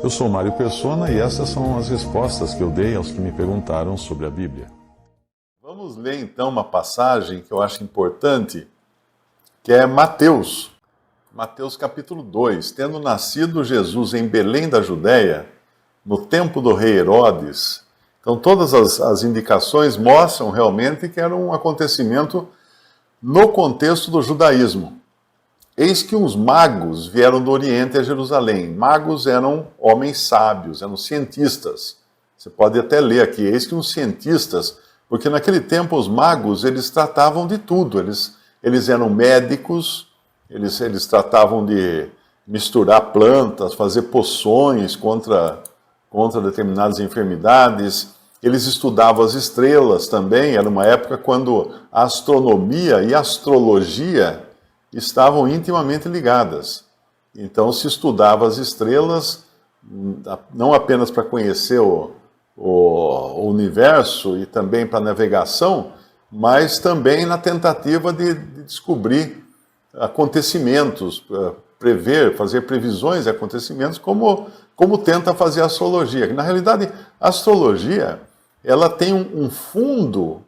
Eu sou Mário Persona e essas são as respostas que eu dei aos que me perguntaram sobre a Bíblia. Vamos ler então uma passagem que eu acho importante, que é Mateus. Mateus capítulo 2. Tendo nascido Jesus em Belém da Judéia, no tempo do rei Herodes. Então todas as indicações mostram realmente que era um acontecimento no contexto do judaísmo. Eis que uns magos vieram do Oriente a Jerusalém. Magos eram homens sábios, eram cientistas. Você pode até ler aqui, eis que uns cientistas, porque naquele tempo os magos, eles tratavam de tudo. Eles eram médicos, eles tratavam de misturar plantas, fazer poções contra determinadas enfermidades. Eles estudavam as estrelas também. Era uma época quando a astronomia e a astrologia estavam intimamente ligadas. Então se estudava as estrelas, não apenas para conhecer o universo e também para navegação, mas também na tentativa de descobrir acontecimentos, prever, fazer previsões de acontecimentos, como tenta fazer a astrologia. Na realidade, a astrologia ela tem um fundo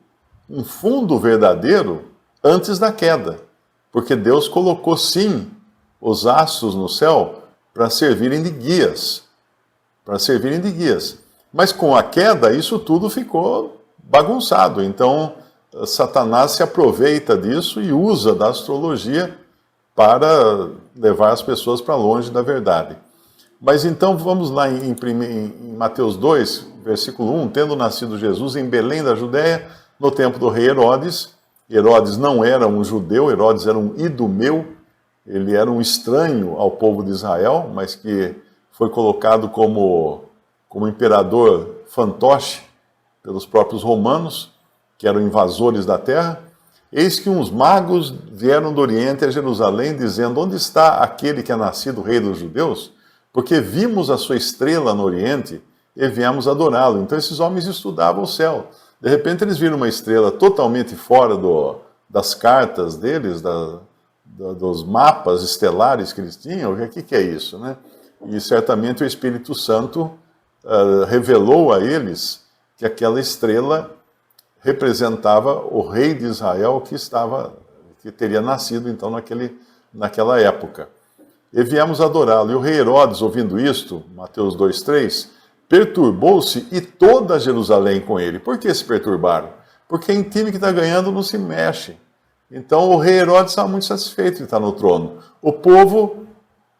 verdadeiro antes da queda. Porque Deus colocou, sim, os astros no céu para servirem de guias. Mas com a queda, isso tudo ficou bagunçado. Então, Satanás se aproveita disso e usa da astrologia para levar as pessoas para longe da verdade. Mas então, vamos lá em Mateus 2, versículo 1. Tendo nascido Jesus em Belém da Judéia, no tempo do rei Herodes. Herodes não era um judeu, Herodes era um idumeu, ele era um estranho ao povo de Israel, mas que foi colocado como imperador fantoche pelos próprios romanos, que eram invasores da terra. Eis que uns magos vieram do Oriente a Jerusalém, dizendo: onde está aquele que é nascido rei dos judeus? Porque vimos a sua estrela no Oriente e viemos adorá-lo. Então esses homens estudavam o céu. De repente eles viram uma estrela totalmente fora das cartas deles, dos mapas estelares que eles tinham. O que é isso, né? E certamente o Espírito Santo revelou a eles que aquela estrela representava o rei de Israel que teria nascido então naquela época. E viemos adorá-lo. E o rei Herodes, ouvindo isto, Mateus 2:3, perturbou-se e toda Jerusalém com ele. Por que se perturbaram? Porque em time que está ganhando não se mexe. Então o rei Herodes estava muito satisfeito de estar no trono. O povo,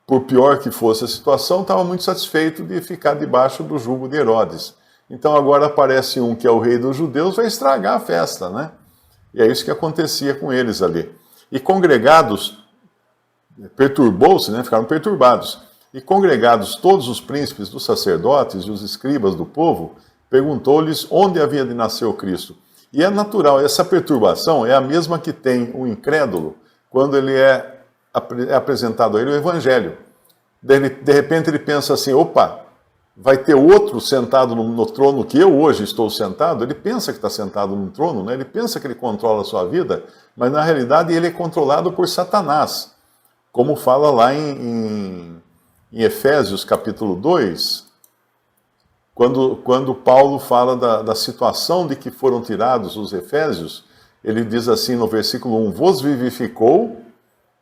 por pior que fosse a situação, estava muito satisfeito de ficar debaixo do jugo de Herodes. Então agora aparece um que é o rei dos judeus, vai estragar a festa, né? E é isso que acontecia com eles ali. E congregados, perturbou-se, né? Ficaram perturbados. E congregados todos os príncipes dos sacerdotes e os escribas do povo, perguntou-lhes onde havia de nascer o Cristo. E é natural, essa perturbação é a mesma que tem o incrédulo quando ele é apresentado a ele o evangelho. De repente ele pensa assim: opa, vai ter outro sentado no trono que eu hoje estou sentado. Ele pensa que está sentado no trono, né? Ele pensa que ele controla a sua vida, mas na realidade ele é controlado por Satanás. Como fala lá em Efésios capítulo 2, quando Paulo fala da situação de que foram tirados os efésios, ele diz assim no versículo 1, vos vivificou,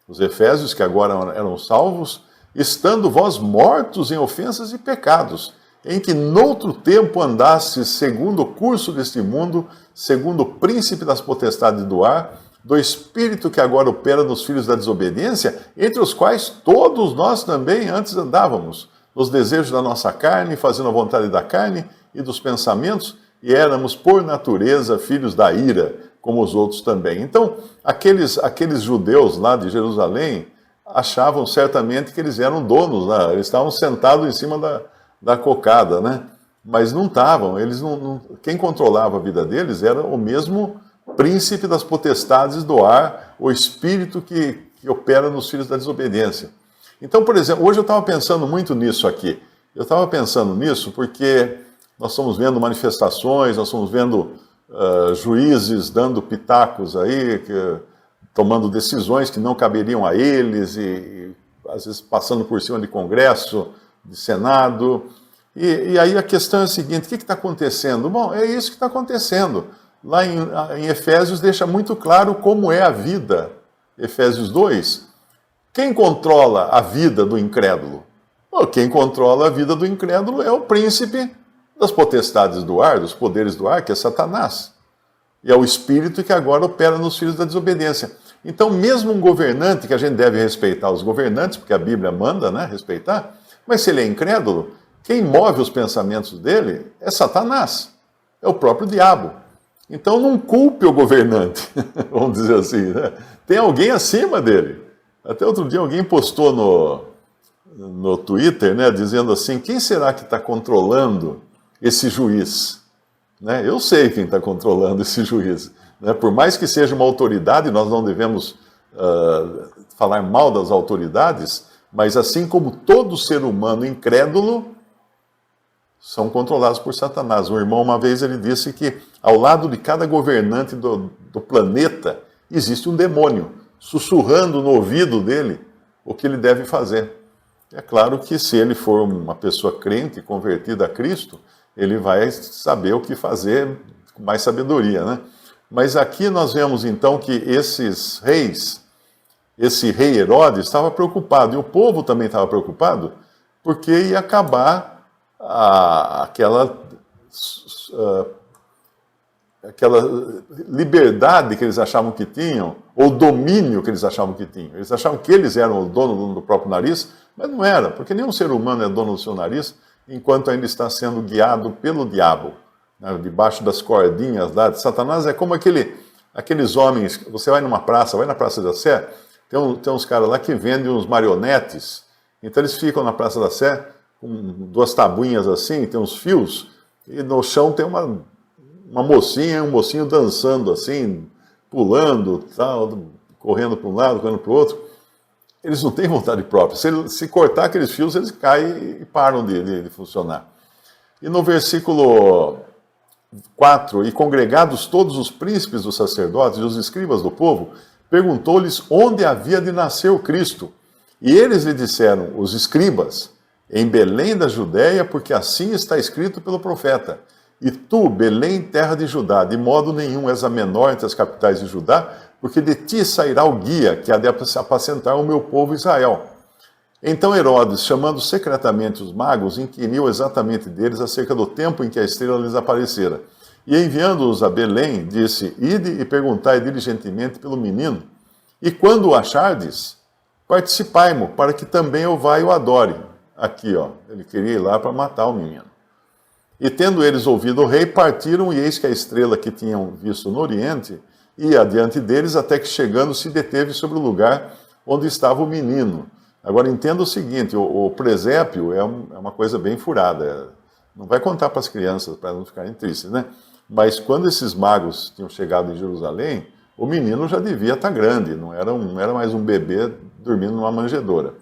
os efésios que agora eram salvos, estando vós mortos em ofensas e pecados, em que noutro tempo andastes segundo o curso deste mundo, segundo o príncipe das potestades do ar, do espírito que agora opera nos filhos da desobediência, entre os quais todos nós também antes andávamos, nos desejos da nossa carne, fazendo a vontade da carne e dos pensamentos, e éramos por natureza filhos da ira, como os outros também. Então, aqueles judeus lá de Jerusalém achavam certamente que eles eram donos, né? Eles estavam sentados em cima da cocada, né? Mas não estavam, quem controlava a vida deles era o mesmo príncipe das potestades do ar, o espírito que opera nos filhos da desobediência. Então, por exemplo, hoje eu estava pensando muito nisso aqui. Eu estava pensando nisso porque nós estamos vendo manifestações, nós estamos vendo juízes dando pitacos aí, tomando decisões que não caberiam a eles, e às vezes passando por cima de Congresso, de Senado. E aí a questão é a seguinte: o que está acontecendo? Bom, é isso que está acontecendo. Lá em Efésios deixa muito claro como é a vida. Efésios 2. Quem controla a vida do incrédulo? Bom, quem controla a vida do incrédulo é o príncipe das potestades do ar, dos poderes do ar, que é Satanás. E é o espírito que agora opera nos filhos da desobediência. Então, mesmo um governante, que a gente deve respeitar os governantes, porque a Bíblia manda, né, respeitar, mas se ele é incrédulo, quem move os pensamentos dele é Satanás, é o próprio diabo. Então não culpe o governante, vamos dizer assim, né? Tem alguém acima dele. Até outro dia alguém postou no Twitter, né, dizendo assim: quem será que está controlando esse juiz? Né? Eu sei quem está controlando esse juiz. Né? Por mais que seja uma autoridade, nós não devemos falar mal das autoridades, mas assim como todo ser humano incrédulo, são controlados por Satanás. Um irmão, uma vez, ele disse que ao lado de cada governante do planeta existe um demônio, sussurrando no ouvido dele o que ele deve fazer. É claro que se ele for uma pessoa crente, convertida a Cristo, ele vai saber o que fazer com mais sabedoria, né? Mas aqui nós vemos então que esses reis, esse rei Herodes estava preocupado, e o povo também estava preocupado, porque ia acabar aquela liberdade que eles achavam que tinham, ou domínio que eles achavam que tinham. Eles achavam que eles eram o dono do próprio nariz, mas não era, porque nenhum ser humano é dono do seu nariz, enquanto ainda está sendo guiado pelo diabo, né, debaixo das cordinhas lá de Satanás. É como aqueles homens, você vai numa praça, vai na Praça da Sé, tem uns caras lá que vendem uns marionetes, então eles ficam na Praça da Sé com duas tabuinhas assim, tem uns fios, e no chão tem uma mocinha e um mocinho dançando assim, pulando, tal, correndo para um lado, correndo para o outro. Eles não têm vontade própria. Se cortar aqueles fios, eles caem e param de funcionar. E no versículo 4, e congregados todos os príncipes dos sacerdotes e os escribas do povo, perguntou-lhes onde havia de nascer o Cristo. E eles lhe disseram, os escribas, em Belém da Judéia, porque assim está escrito pelo profeta. E tu, Belém, terra de Judá, de modo nenhum és a menor entre as capitais de Judá, porque de ti sairá o guia que há de apacentar o meu povo Israel. Então Herodes, chamando secretamente os magos, inquiriu exatamente deles acerca do tempo em que a estrela lhes aparecera. E enviando-os a Belém, disse, ide e perguntai diligentemente pelo menino, e quando o achardes, participai-mo, para que também eu vá e o adore. Aqui, ó, ele queria ir lá para matar o menino. E tendo eles ouvido o rei, partiram, e eis que a estrela que tinham visto no oriente ia adiante deles, até que chegando se deteve sobre o lugar onde estava o menino. Agora entenda o seguinte, o presépio é uma coisa bem furada, não vai contar para as crianças, para não ficarem tristes, né? Mas quando esses magos tinham chegado em Jerusalém, o menino já devia estar grande, não era mais um bebê dormindo numa manjedoura.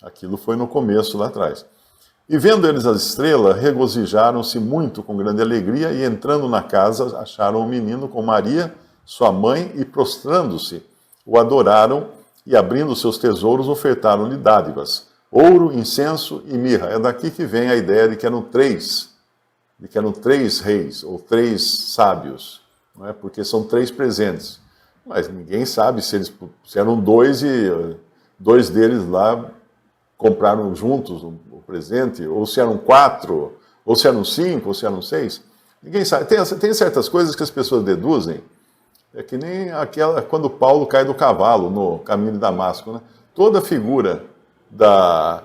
Aquilo foi no começo, lá atrás. E vendo eles a estrela, regozijaram-se muito com grande alegria, e entrando na casa, acharam o menino com Maria, sua mãe, e prostrando-se, o adoraram, e abrindo seus tesouros, ofertaram-lhe dádivas, ouro, incenso e mirra. É daqui que vem a ideia de que eram três reis, ou três sábios, não é? Porque são três presentes. Mas ninguém sabe se eram dois e dois deles lá compraram juntos o presente, ou se eram 4, ou se eram 5, ou se eram 6. Ninguém sabe. Tem certas coisas que as pessoas deduzem. É que nem quando Paulo cai do cavalo no caminho de Damasco, né? Toda a figura da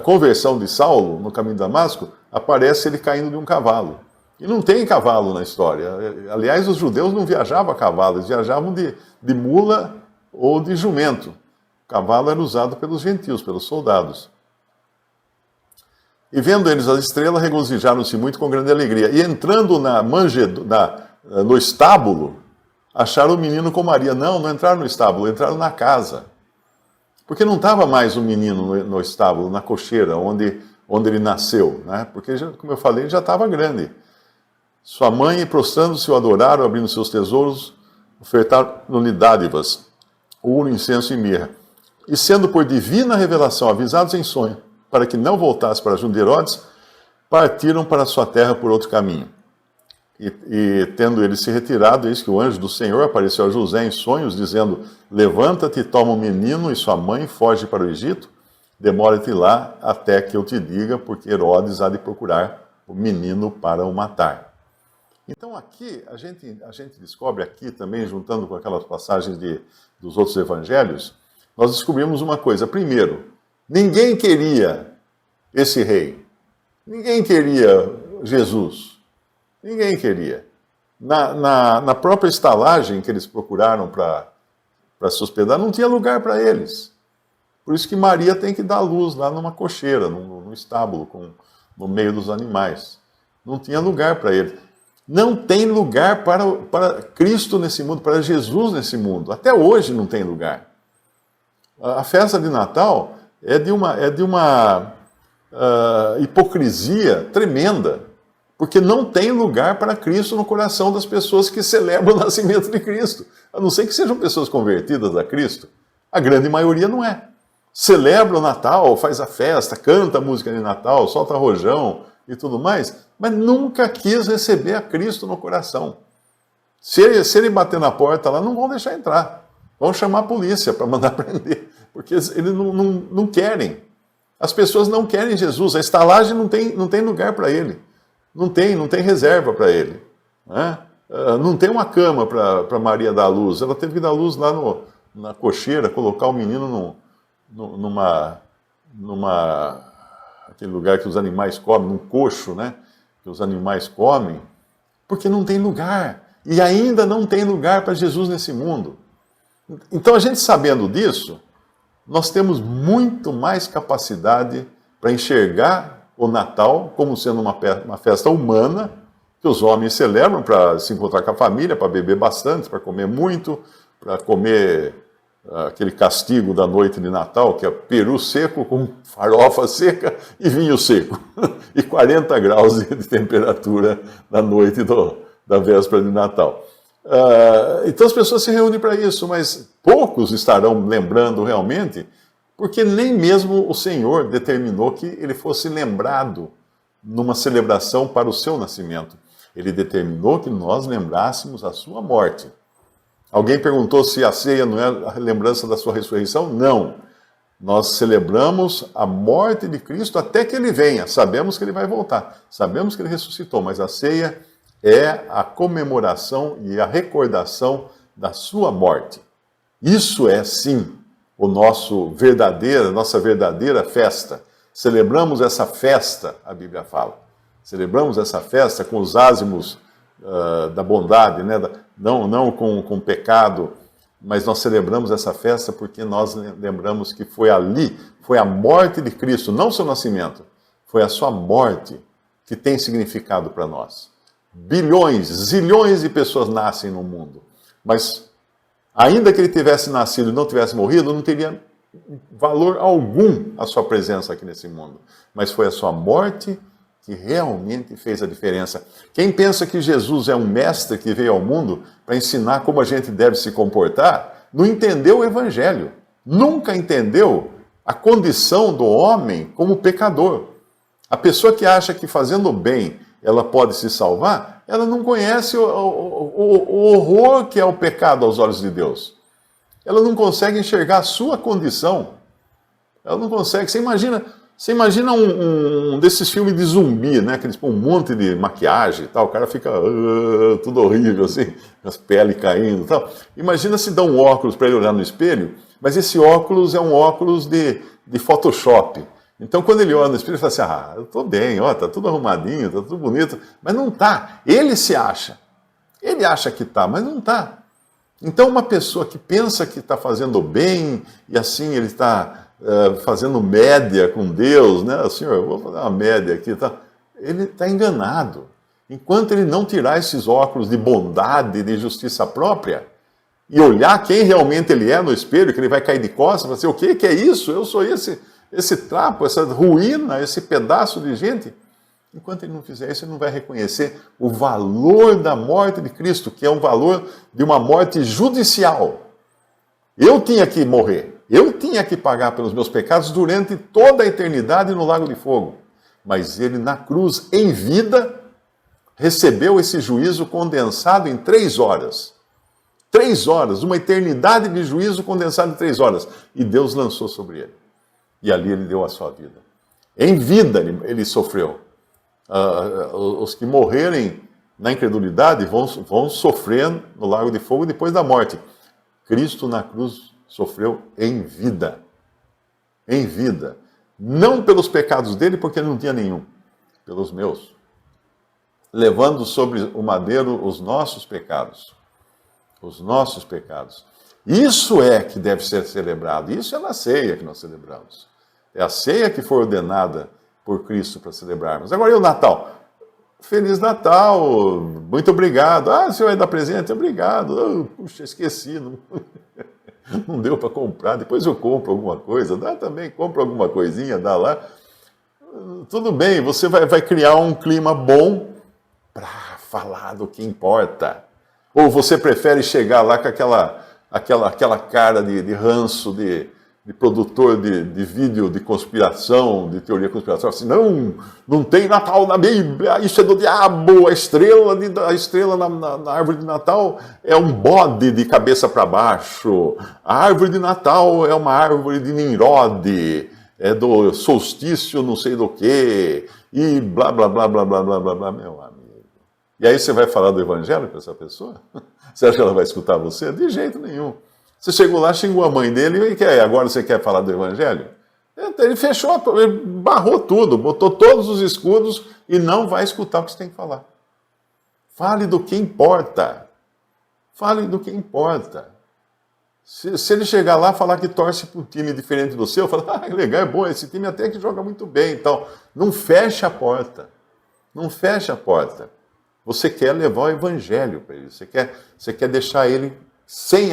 conversão de Saulo no caminho de Damasco aparece ele caindo de um cavalo. E não tem cavalo na história. Aliás, os judeus não viajavam a cavalo, eles viajavam de mula ou de jumento. O cavalo era usado pelos gentios, pelos soldados. E vendo eles a estrela, regozijaram-se muito com grande alegria. E entrando no estábulo, acharam o menino com Maria. Não entraram no estábulo, entraram na casa. Porque não estava mais o menino no estábulo, na cocheira, onde ele nasceu, né? Porque, como eu falei, ele já estava grande. Sua mãe, prostrando-se, o adoraram, abrindo seus tesouros, ofertaram-lhe dádivas, ouro, incenso e mirra. E sendo por divina revelação avisados em sonho, para que não voltasse para junto de Herodes, partiram para sua terra por outro caminho. E tendo ele se retirado, eis que o anjo do Senhor apareceu a José em sonhos, dizendo: levanta-te, toma o menino e sua mãe, foge para o Egito, demora-te lá até que eu te diga, porque Herodes há de procurar o menino para o matar. Então aqui, a gente descobre aqui também, juntando com aquelas passagens dos outros evangelhos, nós descobrimos uma coisa. Primeiro, ninguém queria esse rei. Ninguém queria Jesus. Ninguém queria. Na própria estalagem que eles procuraram para se hospedar, não tinha lugar para eles. Por isso que Maria tem que dar luz lá numa cocheira, num estábulo, no meio dos animais. Não tinha lugar para eles. Não tem lugar para Cristo nesse mundo, para Jesus nesse mundo. Até hoje não tem lugar. A festa de Natal é de uma hipocrisia tremenda, porque não tem lugar para Cristo no coração das pessoas que celebram o nascimento de Cristo. A não ser que sejam pessoas convertidas a Cristo. A grande maioria não é. Celebra o Natal, faz a festa, canta a música de Natal, solta rojão e tudo mais, mas nunca quis receber a Cristo no coração. Se ele bater na porta lá, não vão deixar entrar. Vão chamar a polícia para mandar prender, porque eles não querem. As pessoas não querem Jesus. A estalagem não tem lugar para ele. Não tem reserva para ele. Né? Não tem uma cama para Maria dar luz. Ela teve que dar luz lá na cocheira, colocar o menino aquele lugar que os animais comem, num coxo, né? Que os animais comem, porque não tem lugar. E ainda não tem lugar para Jesus nesse mundo. Então, a gente sabendo disso, nós temos muito mais capacidade para enxergar o Natal como sendo uma festa humana, que os homens celebram para se encontrar com a família, para beber bastante, para comer muito, para comer aquele castigo da noite de Natal, que é peru seco com farofa seca e vinho seco, e 40 graus de temperatura na noite da véspera de Natal. Então as pessoas se reúnem para isso, mas poucos estarão lembrando realmente, porque nem mesmo o Senhor determinou que ele fosse lembrado numa celebração para o seu nascimento. Ele determinou que nós lembrássemos a sua morte. Alguém perguntou se a ceia não é a lembrança da sua ressurreição? Não. Nós celebramos a morte de Cristo até que ele venha. Sabemos que ele vai voltar. Sabemos que ele ressuscitou, mas a ceia é a comemoração e a recordação da sua morte. Isso é, sim, nossa verdadeira festa. Celebramos essa festa, a Bíblia fala. Celebramos essa festa com os ázimos da bondade, né? Não com pecado, mas nós celebramos essa festa porque nós lembramos que foi ali, foi a morte de Cristo, não o seu nascimento, foi a sua morte que tem significado para nós. Bilhões, zilhões de pessoas nascem no mundo, mas ainda que ele tivesse nascido e não tivesse morrido, não teria valor algum a sua presença aqui nesse mundo. Mas foi a sua morte que realmente fez a diferença. Quem pensa que Jesus é um mestre que veio ao mundo para ensinar como a gente deve se comportar, não entendeu o Evangelho. Nunca entendeu a condição do homem como pecador. A pessoa que acha que fazendo bem ela pode se salvar, ela não conhece o horror que é o pecado aos olhos de Deus. Ela não consegue enxergar a sua condição. Ela não consegue. Você imagina um desses filmes de zumbi, né? Que eles põem um monte de maquiagem e tal, o cara fica tudo horrível, assim, as peles caindo e tal. Imagina se dá um óculos para ele olhar no espelho, mas esse óculos é um óculos de Photoshop. Então, quando ele olha no espelho, ele fala assim, eu estou bem, ó, tá tudo arrumadinho, tá tudo bonito, mas não tá. Ele se acha. Ele acha que tá, mas não tá. Então, uma pessoa que pensa que está fazendo bem, e assim ele está fazendo média com Deus, né? Senhor, eu vou fazer uma média aqui, tá? Ele está enganado. Enquanto ele não tirar esses óculos de bondade, de justiça própria, e olhar quem realmente ele é no espelho, que ele vai cair de costas, vai dizer, o que é isso? Eu sou esse trapo, essa ruína, esse pedaço de gente. Enquanto ele não fizer isso, ele não vai reconhecer o valor da morte de Cristo, que é um valor de uma morte judicial. Eu tinha que morrer. Eu tinha que pagar pelos meus pecados durante toda a eternidade no lago de fogo. Mas ele, na cruz, em vida, recebeu esse juízo condensado em 3 horas. 3 horas, uma eternidade de juízo condensado em 3 horas. E Deus lançou sobre ele. E ali ele deu a sua vida. Em vida ele sofreu. Os que morrerem na incredulidade vão sofrer no lago de fogo depois da morte. Cristo na cruz sofreu em vida. Em vida. Não pelos pecados dele, porque ele não tinha nenhum. Pelos meus. Levando sobre o madeiro os nossos pecados. Os nossos pecados. Isso é que deve ser celebrado. Isso é na ceia que nós celebramos. É a ceia que foi ordenada por Cristo para celebrarmos. Agora, e o Natal? Feliz Natal, muito obrigado. Ah, o senhor vai dar presente? Obrigado. Puxa, esqueci, não deu para comprar. Depois eu compro alguma coisa. Dá também, compro alguma coisinha, dá lá. Tudo bem, você vai criar um clima bom para falar do que importa. Ou você prefere chegar lá com aquela cara de ranço, de produtor de vídeo de conspiração, de teoria conspiratória, assim, não tem Natal na Bíblia, isso é do diabo, a estrela na árvore de Natal é um bode de cabeça para baixo, a árvore de Natal é uma árvore de Nimrod, é do solstício não sei do que, e blá, blá, blá, blá, blá, blá, blá, blá, meu amigo. E aí você vai falar do evangelho para essa pessoa? Você acha que ela vai escutar você? De jeito nenhum. Você chegou lá, xingou a mãe dele, e agora você quer falar do evangelho? Ele fechou, ele barrou tudo, botou todos os escudos e não vai escutar o que você tem que falar. Fale do que importa. Fale do que importa. Se ele chegar lá e falar que torce para um time diferente do seu, fala, legal, é bom, esse time até que joga muito bem. Então, não feche a porta. Não feche a porta. Você quer levar o evangelho para ele. Você quer deixar ele sem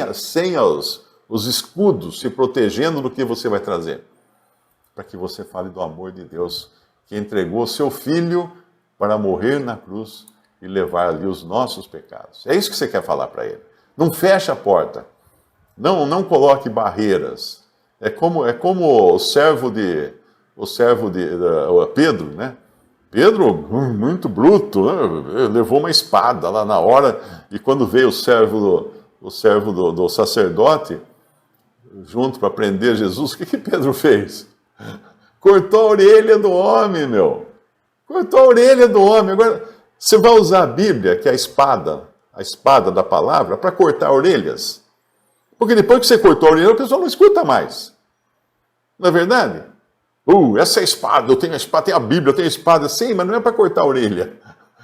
os escudos, se protegendo do que você vai trazer. Para que você fale do amor de Deus, que entregou seu Filho para morrer na cruz e levar ali os nossos pecados. É isso que você quer falar para ele. Não feche a porta. Não coloque barreiras. É como o servo de Pedro, né? Pedro, muito bruto, né? Levou uma espada lá na hora, e quando veio o servo do sacerdote, junto para prender Jesus, o que Pedro fez? Cortou a orelha do homem, meu. Cortou a orelha do homem. Agora, você vai usar a Bíblia, que é a espada da palavra, para cortar orelhas? Porque depois que você cortou a orelha, a pessoa não escuta mais. Não é verdade? Essa é a espada, eu tenho a espada, tem a Bíblia, eu tenho a espada. Sim, mas não é para cortar a orelha.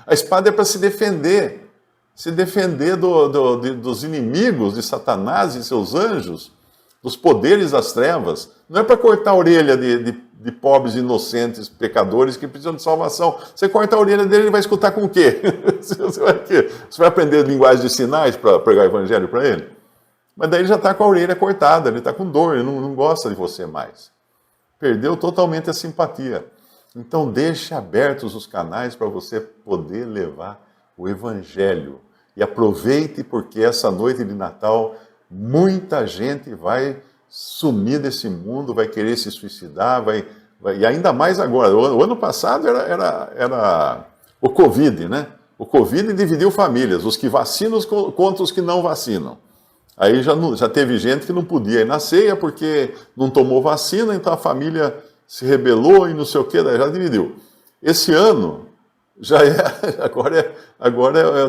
A espada é para se defender. Se defender dos inimigos de Satanás e seus anjos, dos poderes das trevas. Não é para cortar a orelha de pobres, inocentes, pecadores que precisam de salvação. Você corta a orelha dele, ele vai escutar com o quê? Você vai aprender linguagem de sinais para pregar o evangelho para ele? Mas daí ele já está com a orelha cortada, ele está com dor, ele não gosta de você mais. Perdeu totalmente a simpatia. Então deixe abertos os canais para você poder levar o evangelho. E aproveite, porque essa noite de Natal, muita gente vai sumir desse mundo, vai querer se suicidar, e ainda mais agora. O ano passado era o Covid, né? O Covid dividiu famílias, os que vacinam contra os que não vacinam. Aí já teve gente que não podia ir na ceia porque não tomou vacina, então a família se rebelou e não sei o que, daí já dividiu. Esse ano, agora é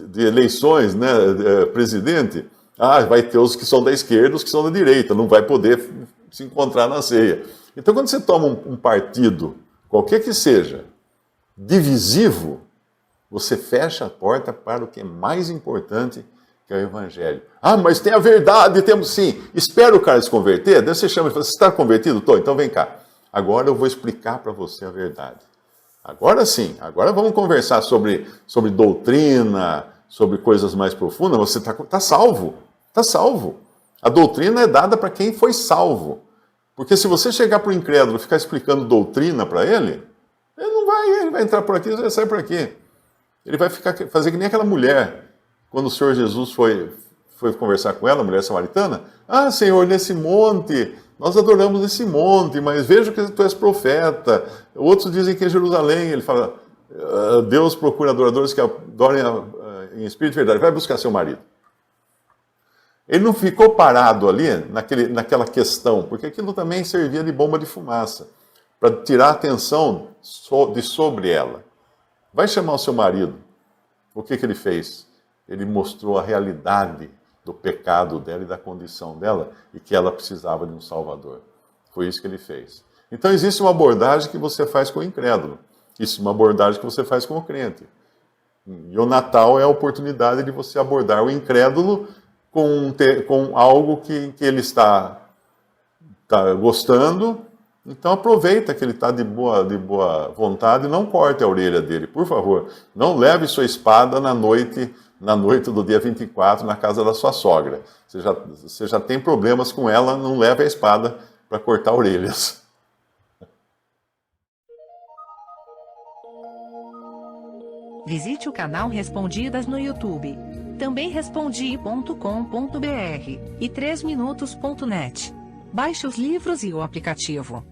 de eleições, né, presidente. Vai ter os que são da esquerda, os que são da direita, não vai poder se encontrar na ceia. Então, quando você toma um partido, qualquer que seja, divisivo, você fecha a porta para o que é mais importante, que é o evangelho. Mas tem a verdade, temos sim. Espera o cara se converter, daí você chama e fala, você está convertido? Estou, então vem cá. Agora eu vou explicar para você a verdade. Agora sim, agora vamos conversar sobre doutrina, sobre coisas mais profundas. Você está salvo, está salvo. A doutrina é dada para quem foi salvo. Porque se você chegar para o incrédulo e ficar explicando doutrina para ele não vai, ele vai entrar por aqui e vai sair por aqui. Ele vai fazer que nem aquela mulher, quando o Senhor Jesus foi foi conversar com ela, a mulher samaritana. Ah, Senhor, nesse monte, nós adoramos nesse monte, mas vejo que tu és profeta. Outros dizem que é Jerusalém. Ele fala, Deus procura adoradores que adorem em espírito e verdade. Vai buscar seu marido. Ele não ficou parado ali, naquela questão, porque aquilo também servia de bomba de fumaça, para tirar a atenção de sobre ela. Vai chamar o seu marido. O que ele fez? Ele mostrou a realidade do pecado dela e da condição dela, e que ela precisava de um Salvador. Foi isso que ele fez. Então existe uma abordagem que você faz com o incrédulo. Existe uma abordagem que você faz com o crente. E o Natal é a oportunidade de você abordar o incrédulo com algo que ele está gostando. Então aproveita que ele está de boa vontade e não corte a orelha dele, por favor. Não leve sua espada na noite do dia 24 na casa da sua sogra. Você já tem problemas com ela, não leve a espada para cortar orelhas. Visite o canal Respondidas no YouTube. Também respondi.com.br e 3minutos.net. Baixe os livros e o aplicativo.